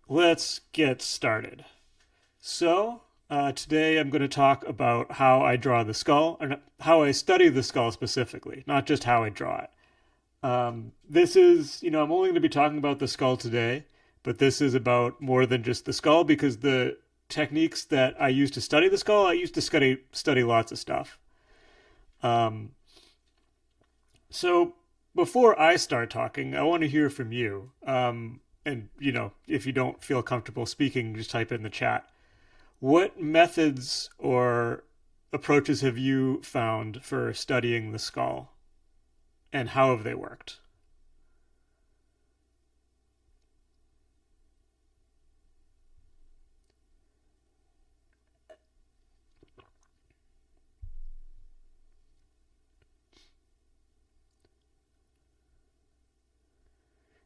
Let's get started. Today I'm going to talk about how I draw the skull, or how I study the skull specifically, not just how I draw it. I'm only going to be talking about the skull today, but this is about more than just the skull because the techniques that I use to study the skull, I used to study lots of stuff. Um, so before I start talking, I want to hear from you. If you don't feel comfortable speaking, just type it in the chat. What methods or approaches have you found for studying the skull, and how have they worked?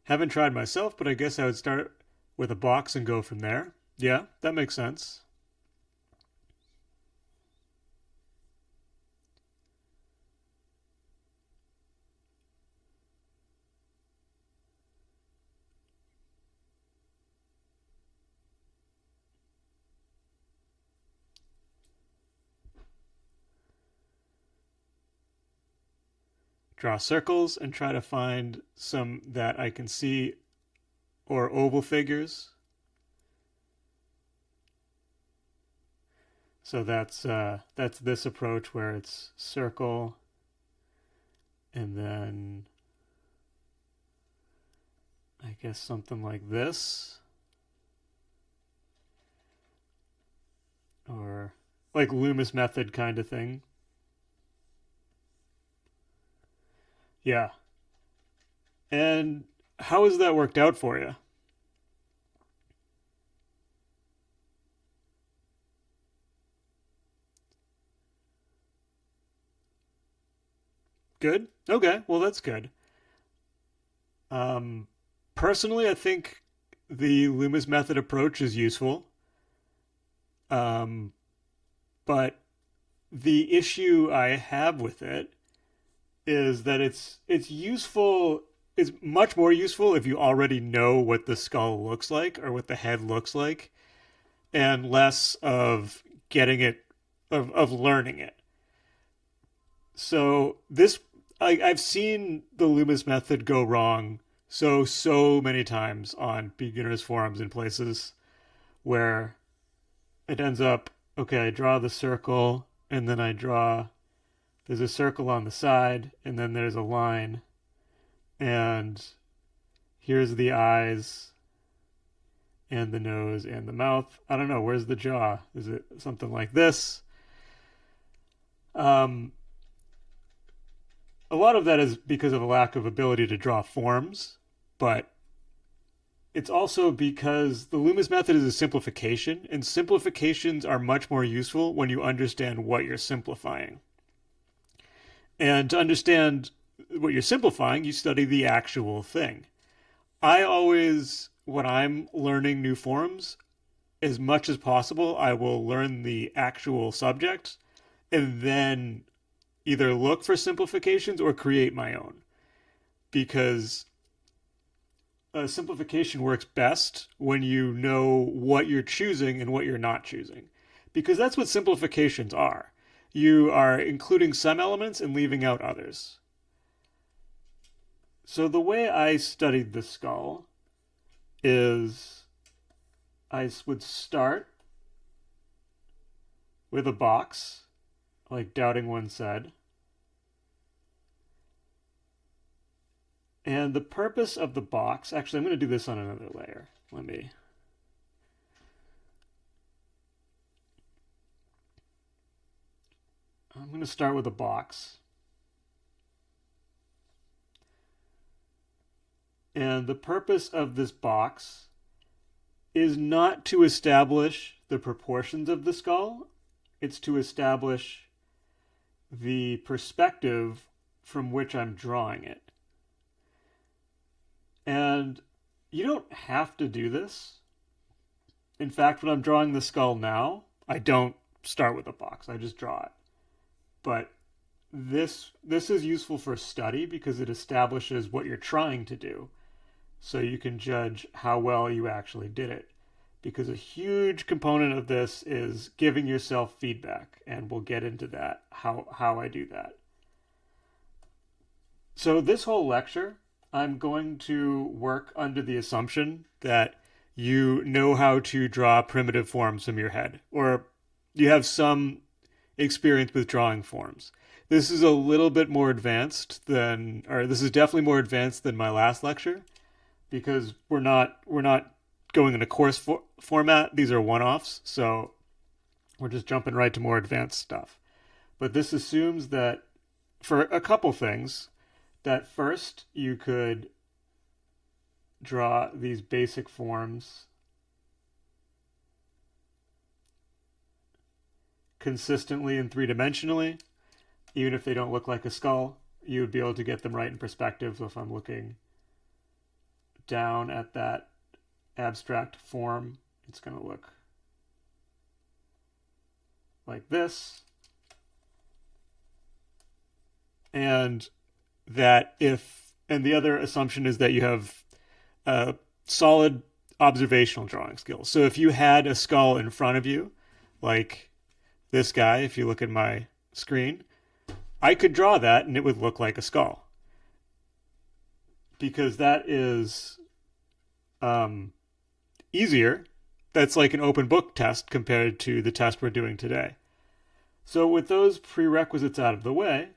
Haven't tried myself, but I guess I would start with a box and go from there. Yeah, that makes sense. Draw circles and try to find some that I can see, or oval figures. So that's this approach where it's circle and then I guess something like this, or like Loomis method kind of thing. Yeah. And how has that worked out for you? Good. Okay. Well, that's good. Um, Personally, I think the Loomis method approach is useful. Um, but the issue I have with it is that it's useful. It's much more useful if you already know what the skull looks like or what the head looks like, and less of getting it of learning it. So I've seen the Loomis method go wrong so many times on beginners forums and places where it ends up, okay, I draw the circle and then there's a circle on the side and then there's a line, and here's the eyes and the nose and the mouth. I don't know, where's the jaw? Is it something like this? Um, a lot of that is because of a lack of ability to draw forms, but it's also because the Loomis method is a simplification, and simplifications are much more useful when you understand what you're simplifying. And to understand what you're simplifying, you study the actual thing. I always, when I'm learning new forms, as much as possible, I will learn the actual subject and then either look for simplifications or create my own. Because a simplification works best when you know what you're choosing and what you're not choosing. Because that's what simplifications are. You are including some elements and leaving out others. So the way I studied the skull is I would start with a box, like Doubting One said. And the purpose of the box, actually, I'm going to do this on another layer. I'm going to start with a box. And the purpose of this box is not to establish the proportions of the skull, it's to establish the perspective from which I'm drawing it. And you don't have to do this. In fact, when I'm drawing the skull now, I don't start with a box. I just draw it. But this is useful for study because it establishes what you're trying to do. so you can judge how well you actually did it. Because a huge component of this is giving yourself feedback, and we'll get into that, how I do that. So this whole lecture, I'm going to work under the assumption that you know how to draw primitive forms from your head, or you have some experience with drawing forms. This is a little bit more advanced than, or this is definitely more advanced than my last lecture, because we're not going in a course format. These are one-offs, so we're just jumping right to more advanced stuff. But this assumes that for a couple things, that first you could draw these basic forms consistently and three-dimensionally, even if they don't look like a skull. You would be able to get them right in perspective. So if I'm looking down at that abstract form, it's going to look like this. And that if, and the other assumption is that you have solid observational drawing skills. So if you had a skull in front of you, like this guy, if you look at my screen, I could draw that and it would look like a skull. Because that is easier. That's like an open book test compared to the test we're doing today. So with those prerequisites out of the way,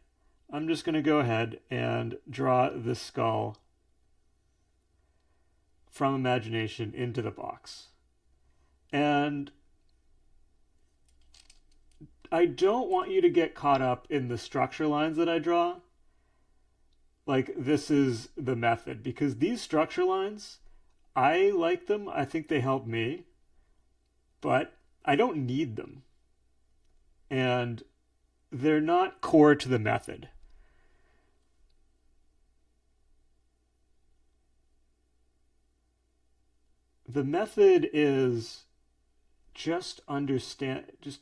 I'm just going to go ahead and draw the skull from imagination into the box. And I don't want you to get caught up in the structure lines that I draw. Like, this is the method, because these structure lines, I like them. I think they help me, but I don't need them. And they're not core to the method. The method is just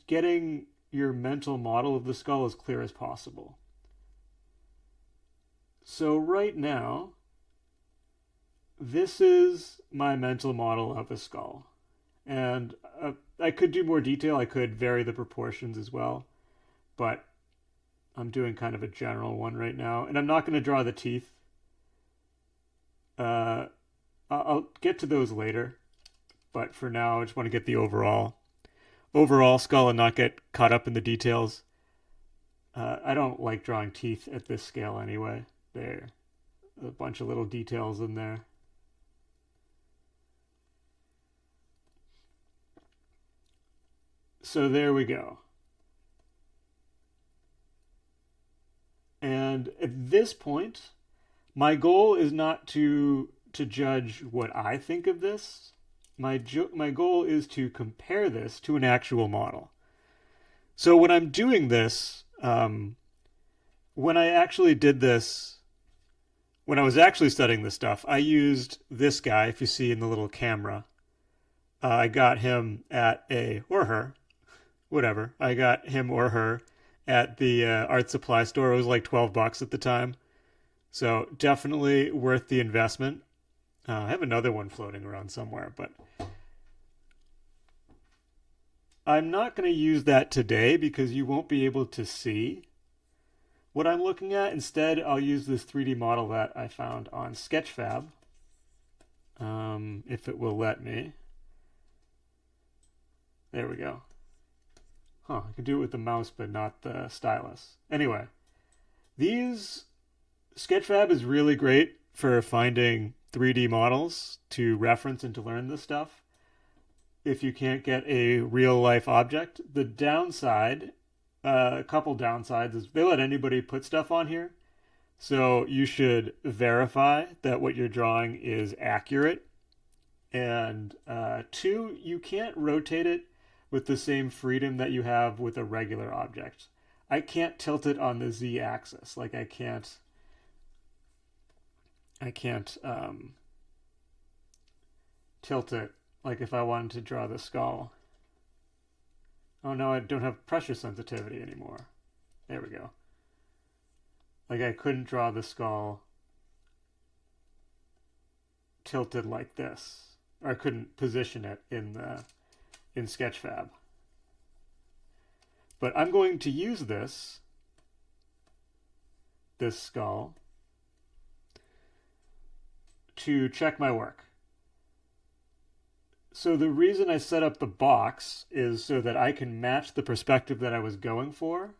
getting your mental model of the skull as clear as possible. So right now, this is my mental model of a skull. And I could do more detail. I could vary the proportions as well. But I'm doing kind of a general one right now. And I'm not going to draw the teeth. I'll get to those later. But for now, I just want to get the overall skull and not get caught up in the details. I don't like drawing teeth at this scale anyway. There are a bunch of little details in there. So there we go. And at this point, my goal is not to judge what I think of this. My goal is to compare this to an actual model. So when I'm doing this, when I actually did this, when I was actually studying this stuff, I used this guy, if you see in the little camera. I got him at or her, whatever. I got him or her at the art supply store. It was like $12 at the time. So definitely worth the investment. I have another one floating around somewhere, but I'm not going to use that today because you won't be able to see what I'm looking at. Instead, I'll use this 3D model that I found on Sketchfab, if it will let me. There we go. I can do it with the mouse, but not the stylus. Anyway, Sketchfab is really great for finding 3D models to reference and to learn this stuff. If you can't get a real life object, the downside, a couple downsides, is they let anybody put stuff on here. So you should verify that what you're drawing is accurate. And 2, you can't rotate it with the same freedom that you have with a regular object. I can't tilt it on the z-axis. Like I can't tilt it like if I wanted to draw the skull. Oh no, I don't have pressure sensitivity anymore. There we go. Like I couldn't draw the skull tilted like this, or I couldn't position it in Sketchfab. But I'm going to use this skull, to check my work. So the reason I set up the box is so that I can match the perspective that I was going for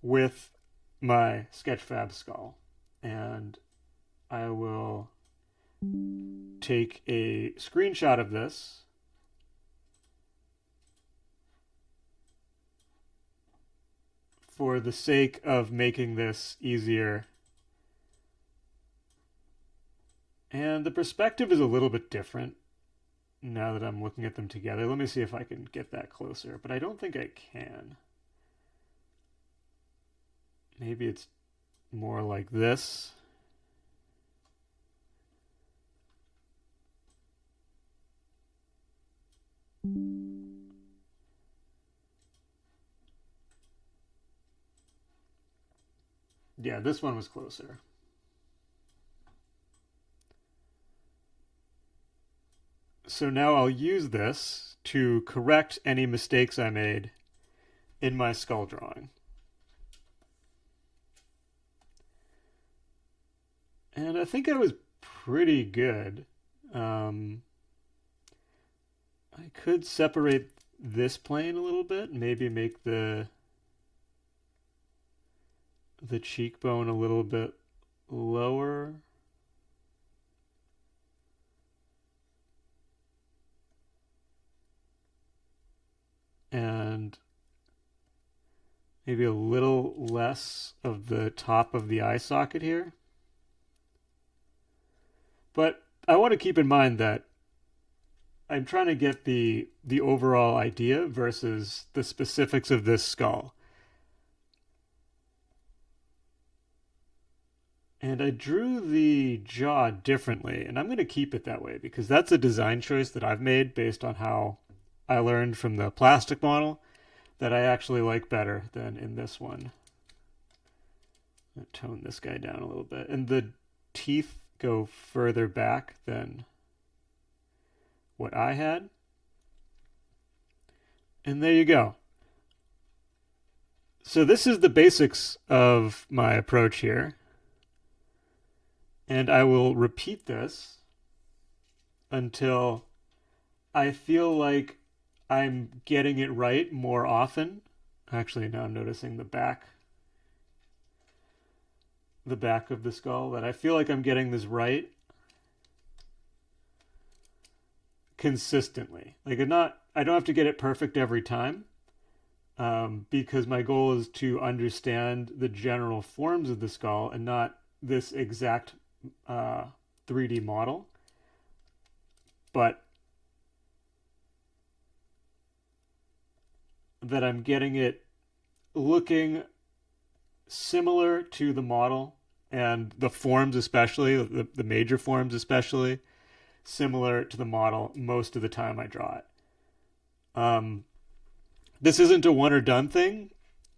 with my Sketchfab skull. And I will take a screenshot of this for the sake of making this easier. And the perspective is a little bit different now that I'm looking at them together. Let me see if I can get that closer, but I don't think I can. Maybe it's more like this. Yeah, this one was closer. So now I'll use this to correct any mistakes I made in my skull drawing. And I think I was pretty good. I could separate this plane a little bit, maybe make the cheekbone a little bit lower. And maybe a little less of the top of the eye socket here. But I want to keep in mind that I'm trying to get the overall idea versus the specifics of this skull. And I drew the jaw differently, and I'm going to keep it that way because that's a design choice that I've made based on how I learned from the plastic model that I actually like better than in this one. I'm going to tone this guy down a little bit. And the teeth go further back than what I had. And there you go. So this is the basics of my approach here. And I will repeat this until I feel like I'm getting it right more often. Actually, now I'm noticing the back of the skull, that I feel like I'm getting this right consistently. Like I don't have to get it perfect every time, because my goal is to understand the general forms of the skull and not this exact 3D model. But that I'm getting it looking similar to the model, and the forms especially, the major forms especially, similar to the model most of the time I draw it. This isn't a one or done thing.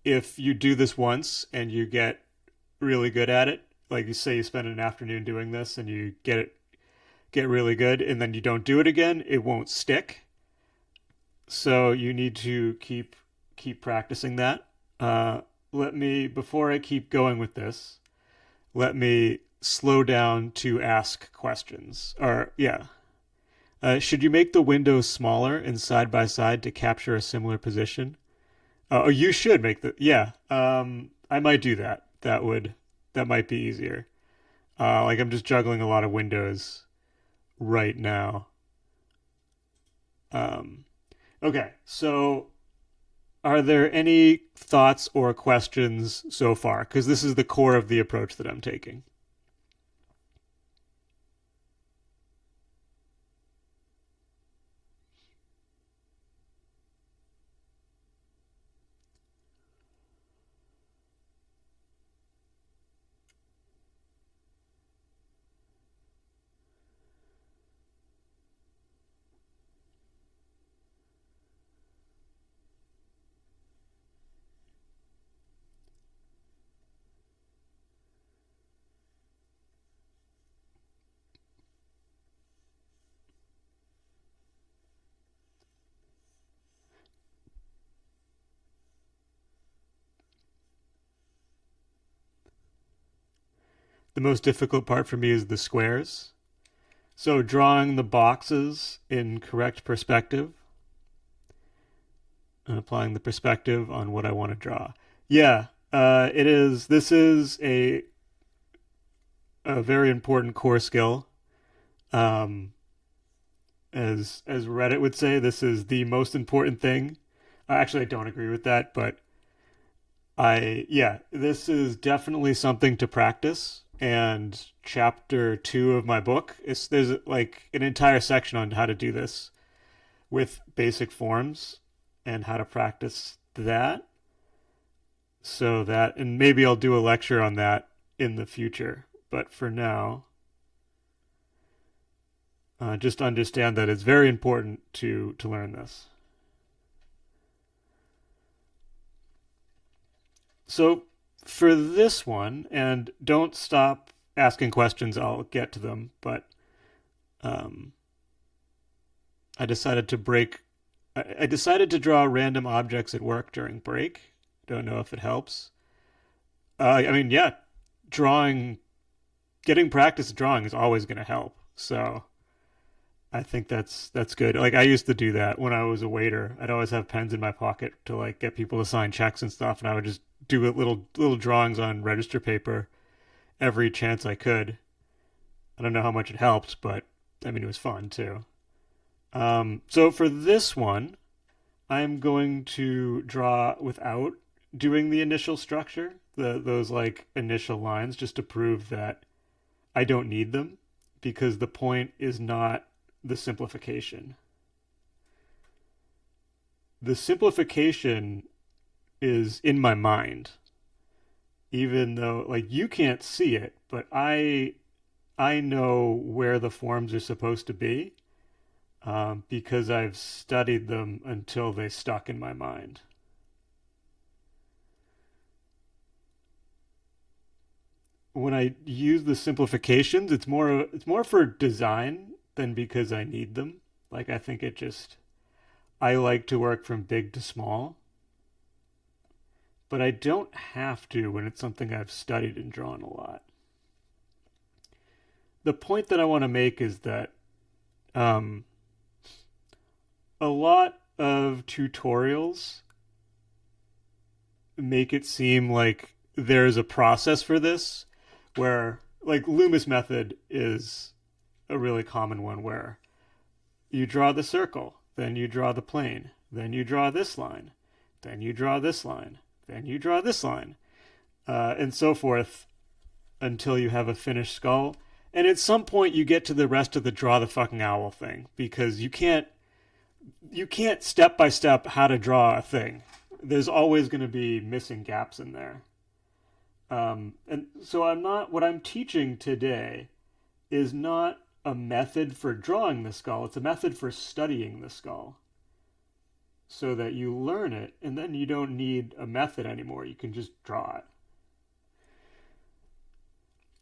If you do this once and you get really good at it, like you say you spend an afternoon doing this and you get really good, and then you don't do it again, it won't stick. So you need to keep practicing that. Before I keep going with this, let me slow down to ask questions. Or, yeah. Should you make the windows smaller and side by side to capture a similar position? Oh, you should make yeah. I might do that. That might be easier. Like I'm just juggling a lot of windows right now. Okay, so are there any thoughts or questions so far? Because this is the core of the approach that I'm taking. the most difficult part for me is the squares. So drawing the boxes in correct perspective and applying the perspective on what I want to draw. Yeah, it is. This is a very important core skill. Um, as Reddit would say, this is the most important thing. Actually, I don't agree with that, but this is definitely something to practice. And chapter 2 of my book is there's like an entire section on how to do this with basic forms and how to practice that. So that, and maybe I'll do a lecture on that in the future. But for now, just understand that it's very important to learn this. So for this one, and don't stop asking questions, I'll get to them, but um, I decided to break. I decided to draw random objects at work during break. Don't know if it helps. I mean, yeah, drawing, getting practice drawing is always going to help. So I think that's good. Like I used to do that when I was a waiter. I'd always have pens in my pocket to like get people to sign checks and stuff, and I would just do little drawings on register paper every chance I could. I don't know how much it helped, but I mean it was fun too. So for this one, I'm going to draw without doing the initial structure, those like initial lines, just to prove that I don't need them, because the point is not the simplification. The simplification is in my mind, even though like you can't see it, but I know where the forms are supposed to be, because I've studied them until they stuck in my mind. When I use the simplifications, it's more for design than because I need them. Like I think it just I like to work from big to small, but I don't have to when it's something I've studied and drawn a lot. The point that I want to make is that um, a lot of tutorials make it seem like there's a process for this, where like Loomis method is a really common one where you draw the circle, then you draw the plane, then you draw this line, then you draw this line, then you draw this line, and so forth until you have a finished skull. And at some point you get to the rest of the draw the fucking owl thing, because you can't step by step how to draw a thing. There's always going to be missing gaps in there. And so what I'm teaching today is not a method for drawing the skull. It's a method for studying the skull so that you learn it and then you don't need a method anymore. You can just draw it.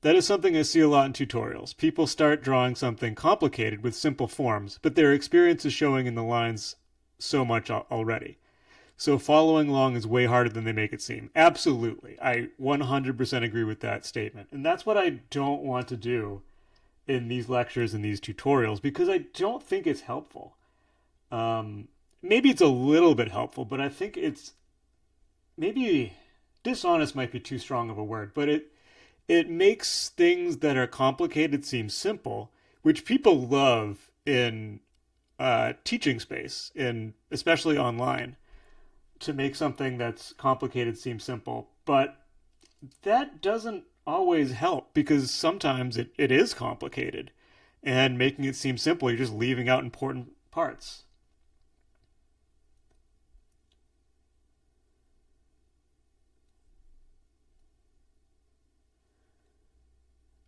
That is something I see a lot in tutorials. People start drawing something complicated with simple forms, but their experience is showing in the lines so much already. So following along is way harder than they make it seem. Absolutely. I 100% agree with that statement. And that's what I don't want to do in these lectures and these tutorials, because I don't think it's helpful. Maybe it's a little bit helpful, but I think it's maybe dishonest might be too strong of a word, but it makes things that are complicated seem simple, which people love in teaching space, in especially online, to make something that's complicated seem simple. But that doesn't always help, because sometimes it is complicated, and making it seem simple, you're just leaving out important parts.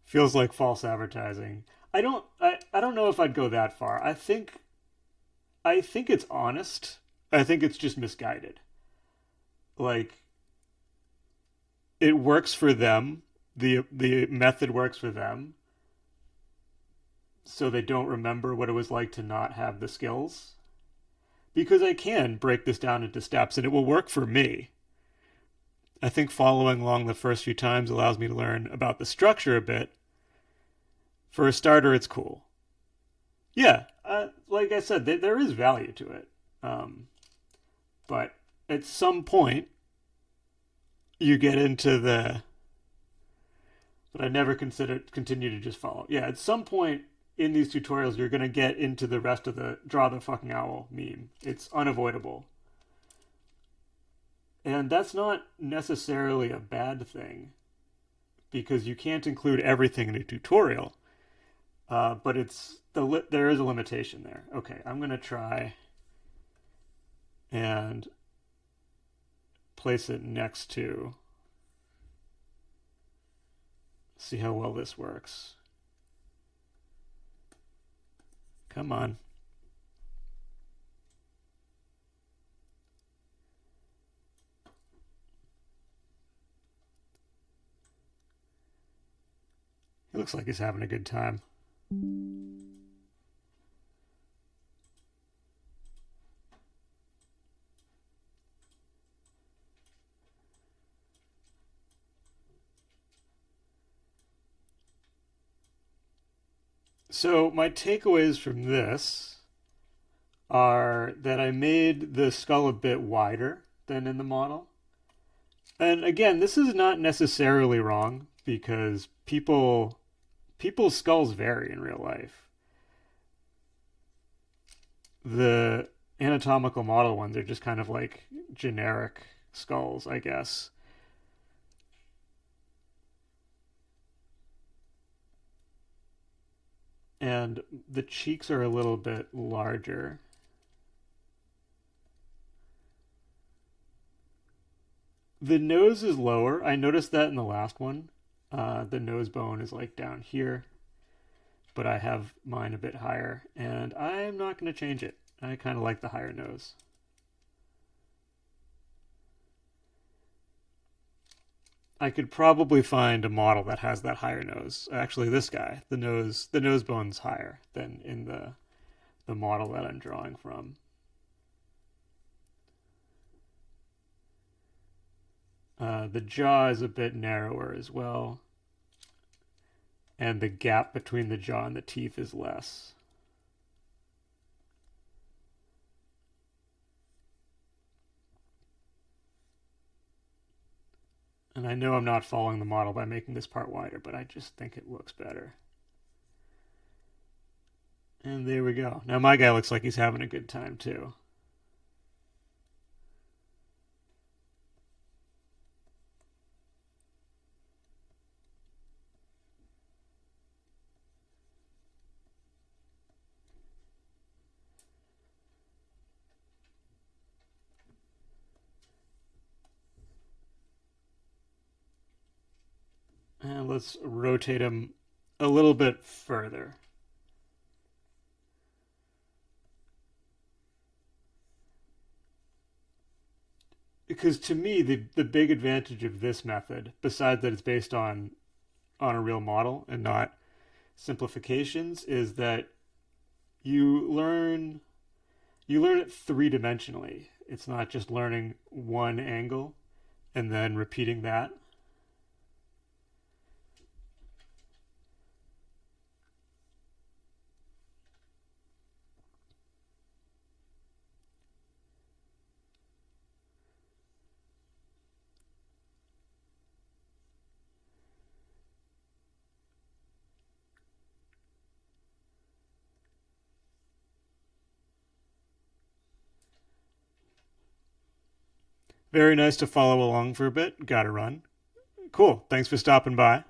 Feels like false advertising. I don't know if I'd go that far. I think it's honest. I think it's just misguided. Like it works for them. The method works for them. So they don't remember what it was like to not have the skills. Because I can break this down into steps and it will work for me. I think following along the first few times allows me to learn about the structure a bit. For a starter, it's cool. Yeah, like I said, there is value to it. Um, but at some point, you get into the. But I never considered continue to just follow. Yeah, at some point in these tutorials, you're gonna get into the rest of the draw the fucking owl meme. It's unavoidable, and that's not necessarily a bad thing because you can't include everything in a tutorial. But there is a limitation there. Okay, I'm gonna try and place it next to see how well this works. Come on. He looks like he's having a good time. So my takeaways from this are that I made the skull a bit wider than in the model. And again, this is not necessarily wrong because people's skulls vary in real life. The anatomical model ones are just kind of like generic skulls, I guess. And the cheeks are a little bit larger. The nose is lower. I noticed that in the last one. The nose bone is like down here, but I have mine a bit higher, and I'm not going to change it. I kind of like the higher nose. I could probably find a model that has that higher nose. Actually, this guy, the nose bone's higher than in the model that I'm drawing from. The jaw is a bit narrower as well, and the gap between the jaw and the teeth is less. And I know I'm not following the model by making this part wider, but I just think it looks better. And there we go. Now my guy looks like he's having a good time too. And let's rotate him a little bit further. Because to me, the big advantage of this method, besides that it's based on a real model and not simplifications, is that you learn you learn it three dimensionally. It's not just learning one angle and then repeating that. Very nice to follow along for a bit. Gotta run. Cool. Thanks for stopping by.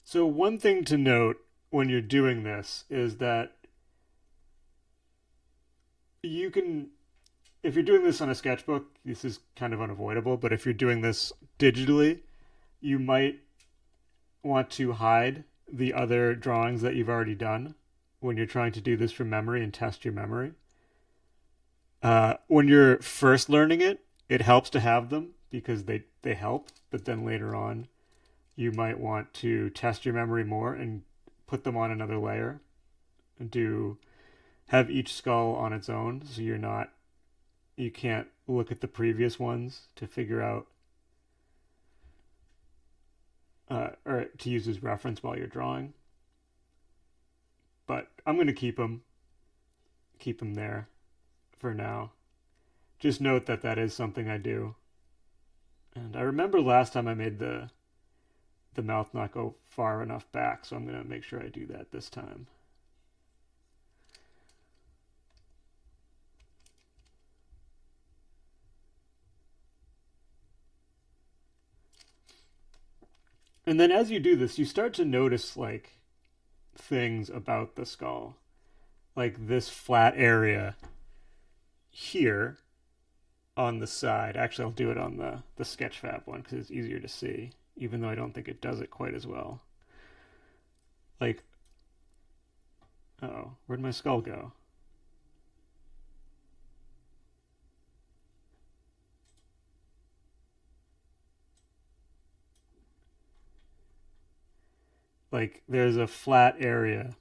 So, one thing to note when you're doing this is that you can if you're doing this on a sketchbook, this is kind of unavoidable. But if you're doing this digitally, you might want to hide the other drawings that you've already done when you're trying to do this from memory and test your memory. When you're first learning it, it helps to have them because they help. But then later on, you might want to test your memory more and put them on another layer and do have each skull on its own so you can't look at the previous ones to figure out or to use as reference while you're drawing. But I'm going to keep them there for now. Just note that that is something I do. And I remember last time I made the mouth not go far enough back, so I'm going to make sure I do that this time. And then as you do this, you start to notice like things about the skull. Like this flat area here on the side. Actually, I'll do it on the Sketchfab one because it's easier to see, even though I don't think it does it quite as well. Like, oh, where'd my skull go? Like, there's a flat area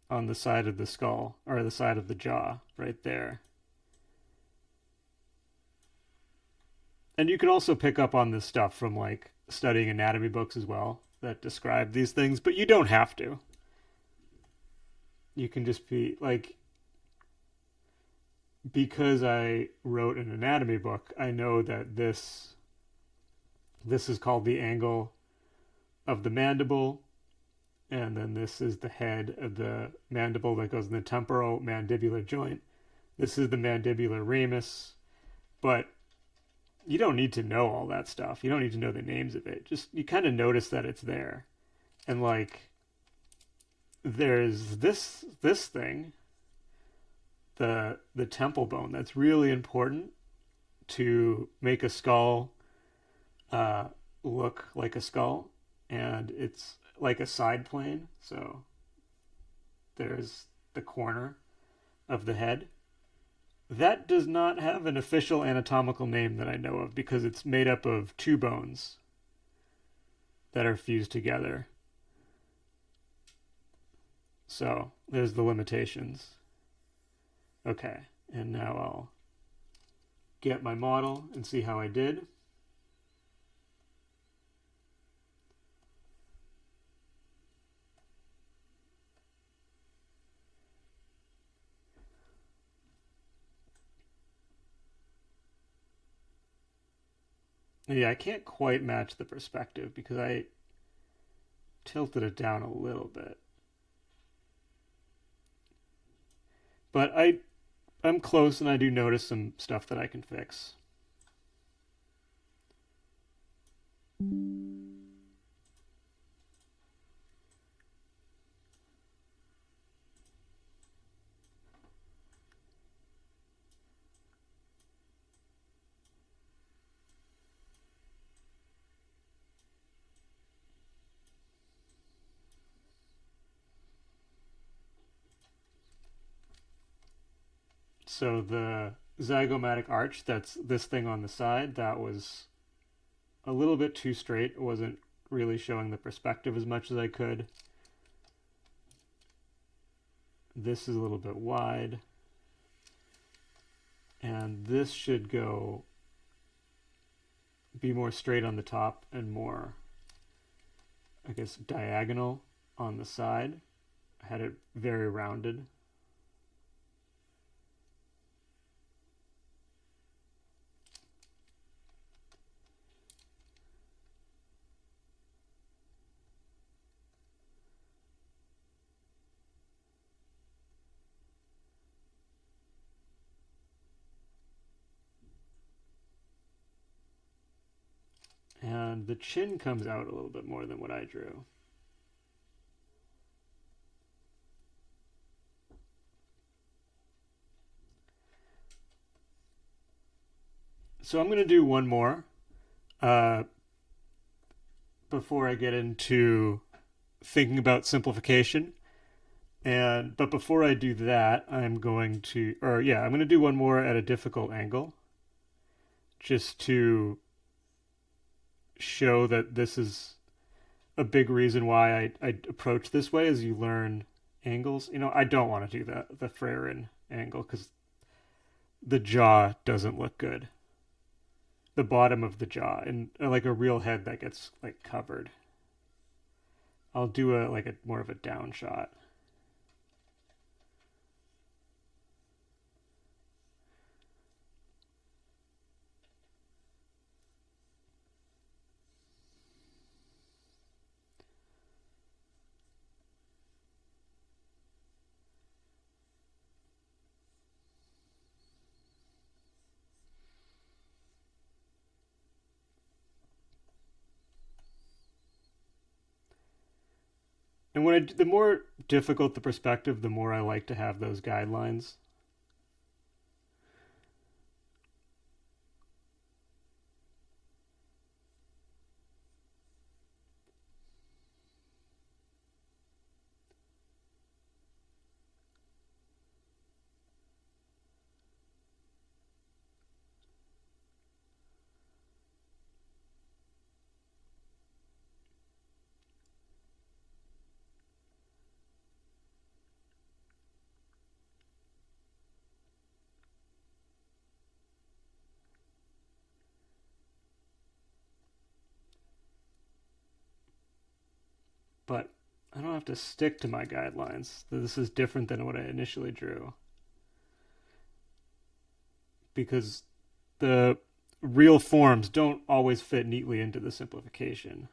on the side of the skull, or the side of the jaw, right there. And you can also pick up on this stuff from like studying anatomy books as well that describe these things, but you don't have to. You can just be like, because I wrote an anatomy book, I know that this is called the angle of the mandible, and then this is the head of the mandible that goes in the temporomandibular joint. This is the mandibular ramus, but you don't need to know all that stuff. You don't need to know the names of it. Just you kind of notice that it's there. And like there's this thing, the temple bone that's really important to make a skull look like a skull, and it's like a side plane. So there's the corner of the head. That does not have an official anatomical name that I know of because it's made up of two bones that are fused together. So there's the limitations. Okay, and now I'll get my model and see how I did. Yeah, I can't quite match the perspective because I tilted it down a little bit. But I'm close and I do notice some stuff that I can fix. So the zygomatic arch, that's this thing on the side, that was a little bit too straight. It wasn't really showing the perspective as much as I could. This is a little bit wide. And this should be more straight on the top and more, I guess, diagonal on the side. I had it very rounded. And the chin comes out a little bit more than what I drew. So I'm going to do one more uh, before I get into thinking about simplification. But before I do that, I'm going to do one more at a difficult angle, just to show that this is a big reason why I approach this way as you learn angles. I don't want to do the Freirin angle because the jaw doesn't look good. The bottom of the jaw and like a real head that gets like covered. I'll do a more of a down shot. And the more difficult the perspective, the more I like to have those guidelines. But I don't have to stick to my guidelines. This is different than what I initially drew because the real forms don't always fit neatly into the simplification.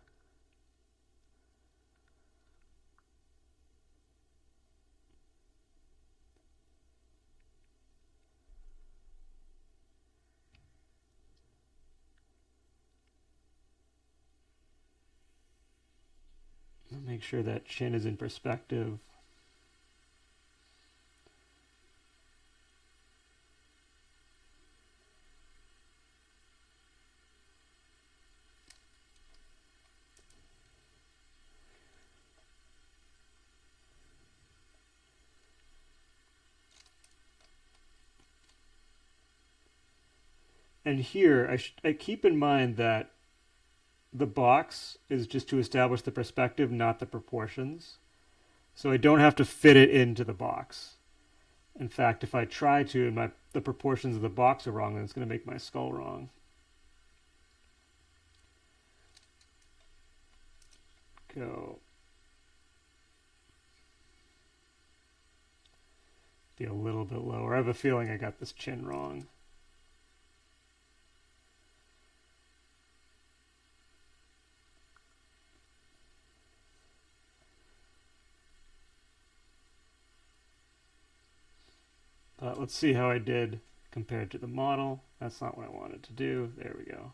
Make sure that chin is in perspective. And here, I keep in mind that the box is just to establish the perspective, not the proportions. So I don't have to fit it into the box. In fact, if I try to and the proportions of the box are wrong, then it's going to make my skull wrong. Go. Be a little bit lower. I have a feeling I got this chin wrong. But let's see how I did compared to the model. That's not what I wanted to do. There we go.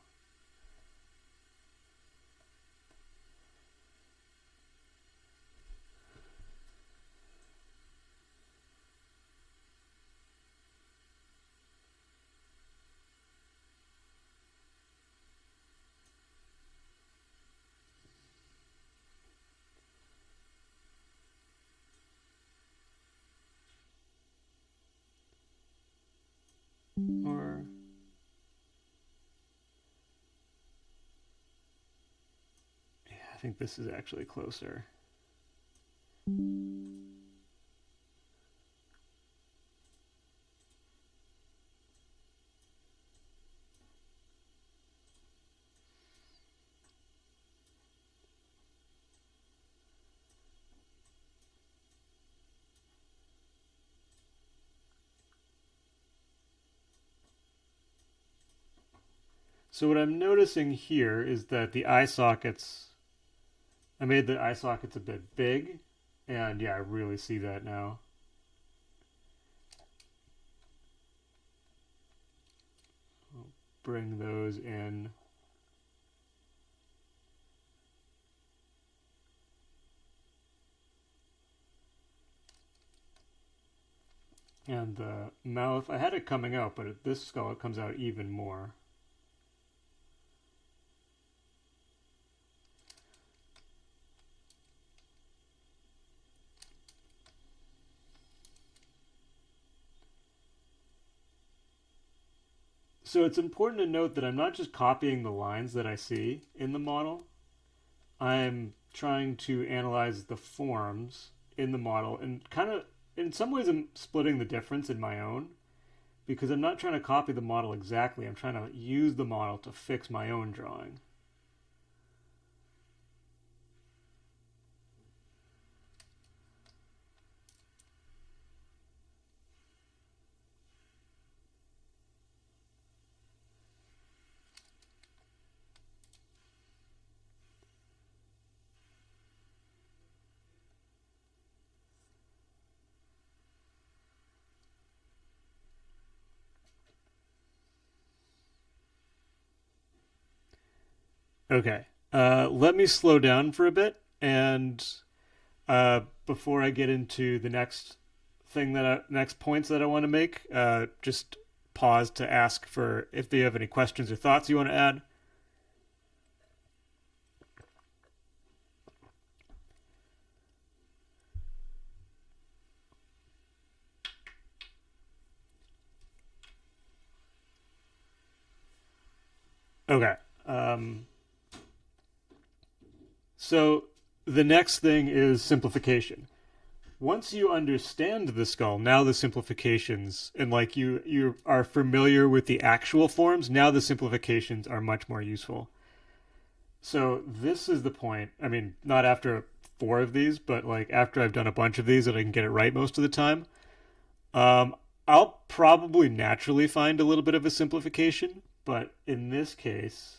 Or yeah, I think this is actually closer. So what I'm noticing here is that the eye sockets, I made the eye sockets a bit big, and yeah, I really see that now. I'll bring those in. And the mouth, I had it coming out, but at this skull it comes out even more. So it's important to note that I'm not just copying the lines that I see in the model. I'm trying to analyze the forms in the model and kind of, in some ways, I'm splitting the difference in my own because I'm not trying to copy the model exactly. I'm trying to use the model to fix my own drawing. Okay. Let me slow down for a bit, and before I get into the next points that I want to make, just pause to ask for if you have any questions or thoughts you want to add. Okay. Um, so the next thing is simplification. Once you understand the skull, now the simplifications and like you are familiar with the actual forms, now the simplifications are much more useful. So this is the point. I mean, not after four of these, but like after I've done a bunch of these and I can get it right most of the time. Um, I'll probably naturally find a little bit of a simplification, but in this case,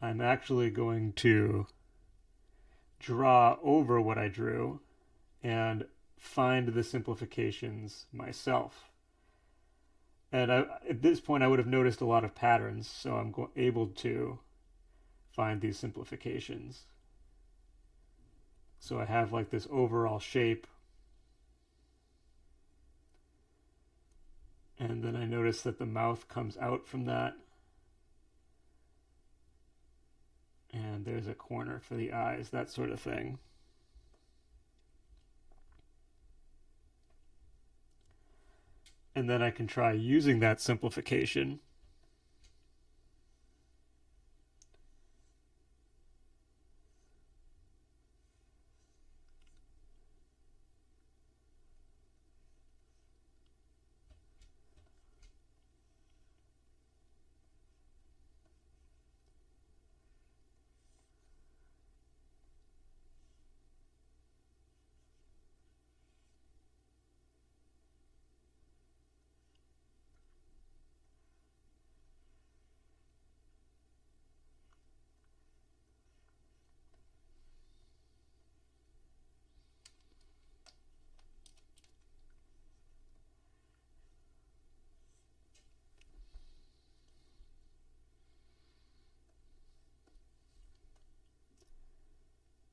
I'm actually going to draw over what I drew and find the simplifications myself. And at this point, I would have noticed a lot of patterns, so I'm able to find these simplifications. So I have like this overall shape, and then I notice that the mouth comes out from that, and there's a corner for the eyes, that sort of thing. And then I can try using that simplification.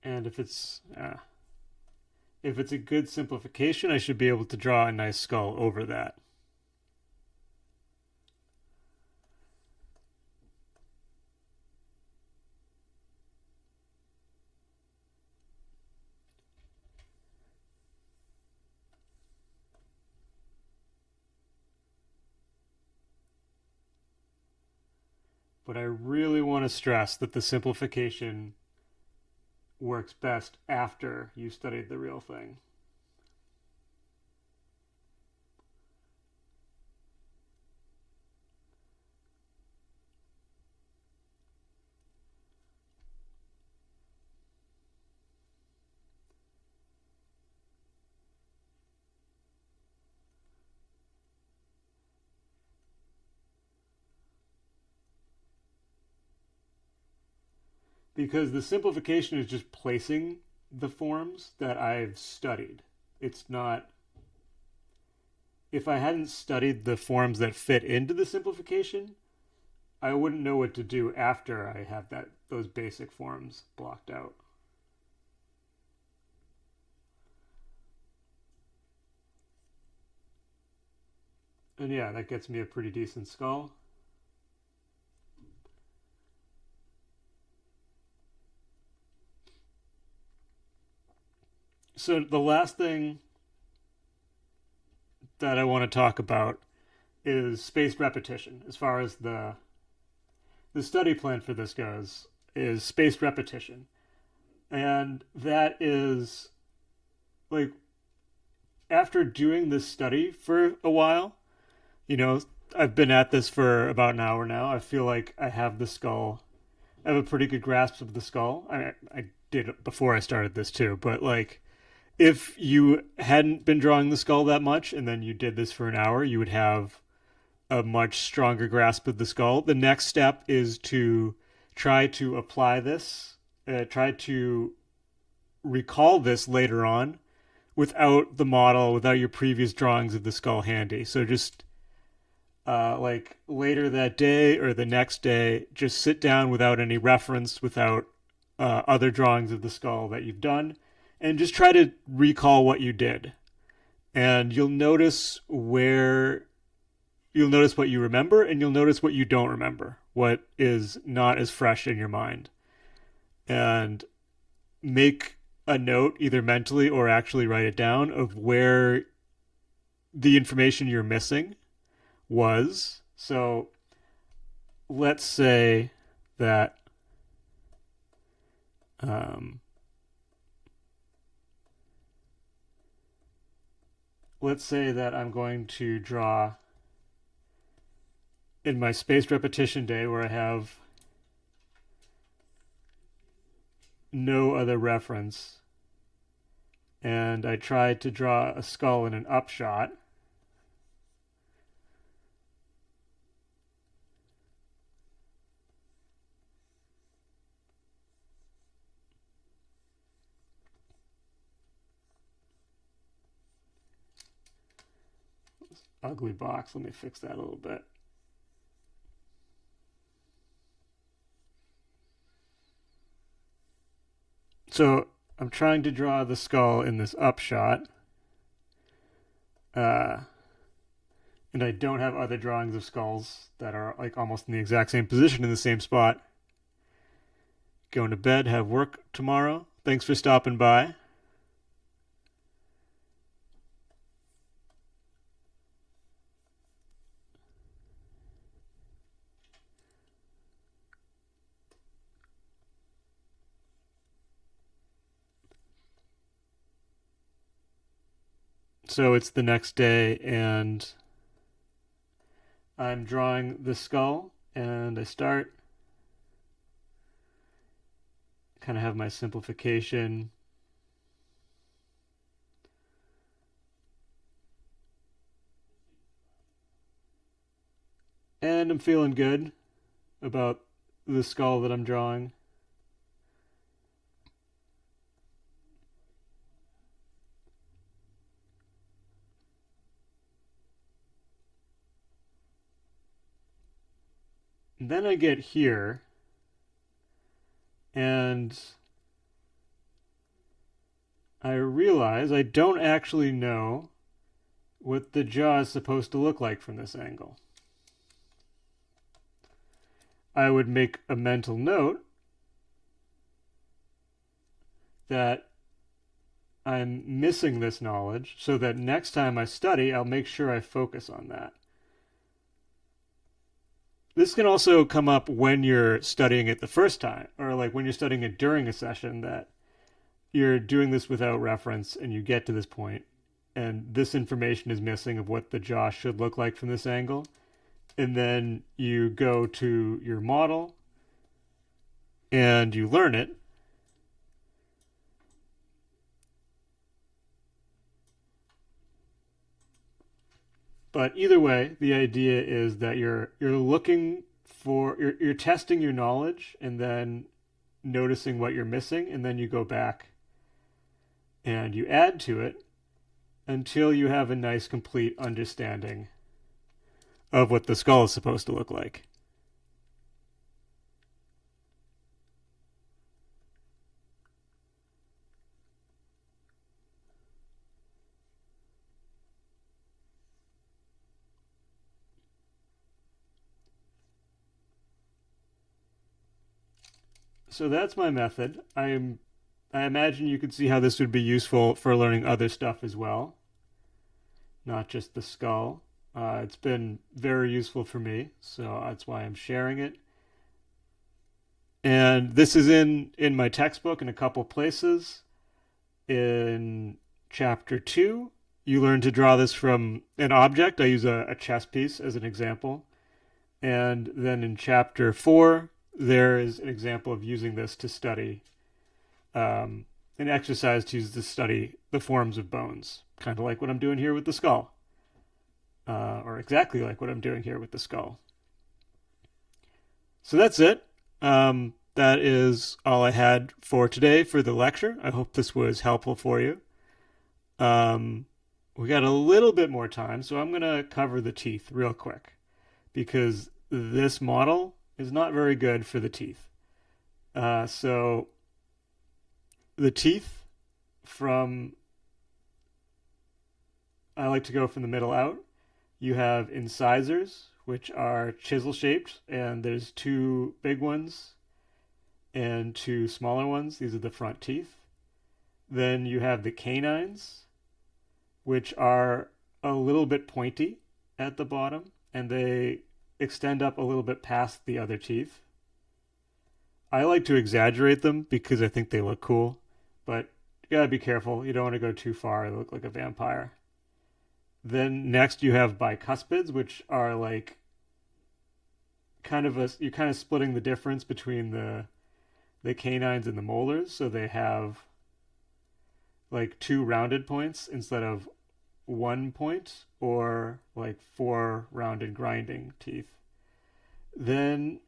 And if it's a good simplification, I should be able to draw a nice skull over that. But I really want to stress that the simplification works best after you studied the real thing. Because the simplification is just placing the forms that I've studied. It's not, if I hadn't studied the forms that fit into the simplification, I wouldn't know what to do after I have those basic forms blocked out. And yeah, that gets me a pretty decent skull. So the last thing that I want to talk about is spaced repetition. As far as the study plan for this goes, is spaced repetition, and that is like after doing this study for a while, you know, I've been at this for about an hour now. I feel like I have the skull. I have a pretty good grasp of the skull. I did it before I started this too, but like if you hadn't been drawing the skull that much and then you did this for an hour, you would have a much stronger grasp of the skull. The next step is to try to apply this, try to recall this later on without the model, without your previous drawings of the skull handy. So just like later that day or the next day, just sit down without any reference, without other drawings of the skull that you've done, and just try to recall what you did. And you'll notice what you remember, and you'll notice what you don't remember, what is not as fresh in your mind. And make a note, either mentally or actually write it down, of where the information you're missing was. So let's say that I'm going to draw in my spaced repetition day where I have no other reference, and I try to draw a skull in an upshot. Ugly box. Let me fix that a little bit. So I'm trying to draw the skull in this upshot. And I don't have other drawings of skulls that are like almost in the exact same position in the same spot. Going to bed, have work tomorrow. Thanks for stopping by. So it's the next day, and I'm drawing the skull, and I start, kind of have my simplification. And I'm feeling good about the skull that I'm drawing. And then I get here, and I realize I don't actually know what the jaw is supposed to look like from this angle. I would make a mental note that I'm missing this knowledge so that next time I study, I'll make sure I focus on that. This can also come up when you're studying it the first time, or like when you're studying it during a session, that you're doing this without reference and you get to this point and this information is missing of what the jaw should look like from this angle. And then you go to your model and you learn it. But either way, the idea is that you're looking for you're testing your knowledge and then noticing what you're missing, and then you go back and you add to it until you have a nice complete understanding of what the skull is supposed to look like. So that's my method. I imagine you could see how this would be useful for learning other stuff as well, not just the skull. It's been very useful for me, so that's why I'm sharing it. And this is in my textbook in a couple places. In chapter 2, you learn to draw this from an object. I use a chess piece as an example. And then in chapter 4, there is an example of using this to study an exercise to use to study the forms of bones, kind of like what I'm doing here with the skull, or exactly like what I'm doing here with the skull. So that's it. That is all I had for today for the lecture. I hope this was helpful for you. We got a little bit more time, so I'm going to cover the teeth real quick because this model is not very good for the teeth. So the teeth from, I like to go from the middle out. You have incisors, which are chisel shaped, and there's two big ones and two smaller ones. These are the front teeth. Then you have the canines, which are a little bit pointy at the bottom, and they extend up a little bit past the other teeth. I like to exaggerate them because I think they look cool, but you gotta be careful. You don't want to go too far and look like a vampire. Then next you have bicuspids, which are like you're kind of splitting the difference between the canines and the molars, so they have like two rounded points instead of one point, or like four rounded grinding teeth. Then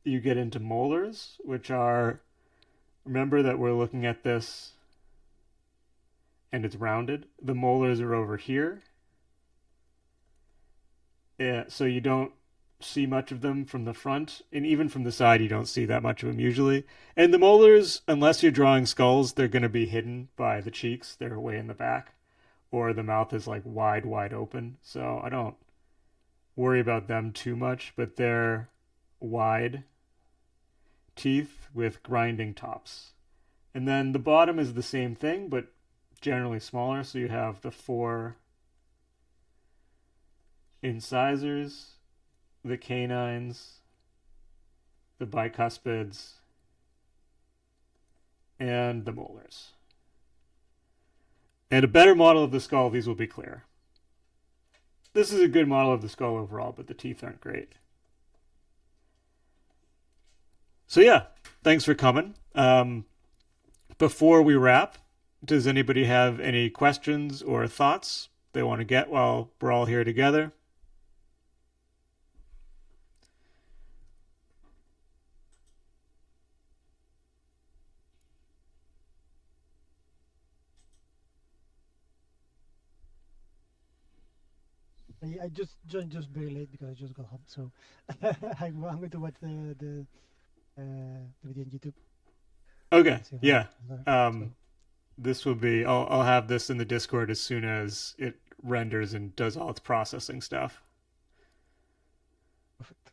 you get into molars, which are, remember that we're looking at this and it's rounded. The molars are over here. Yeah, so you don't see much of them from the front, and even from the side, you don't see that much of them usually. And the molars, unless you're drawing skulls, they're going to be hidden by the cheeks. They're way in the back, or the mouth is like wide open. So I don't worry about them too much, but they're wide teeth with grinding tops. And then the bottom is the same thing, but generally smaller. So you have the four incisors, the canines, the bicuspids, and the molars. And a better model of the skull, these will be clear. This is a good model of the skull overall, but the teeth aren't great. So yeah, thanks for coming. Before we wrap, does anybody have any questions or thoughts they want to get while we're all here together? I just joined just very late because I just got home, so I'm going to watch the video on YouTube Okay, and see how yeah. it goes. So This will be, I'll have this in the Discord as soon as it renders and does all its processing stuff. perfect.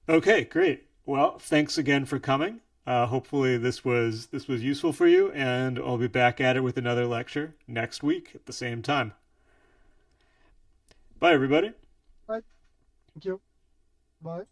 Okay, great. Well, thanks again for coming. Hopefully this was useful for you, and I'll be back at it with another lecture next week at the same time. Bye, everybody. Right. Thank you. Bye.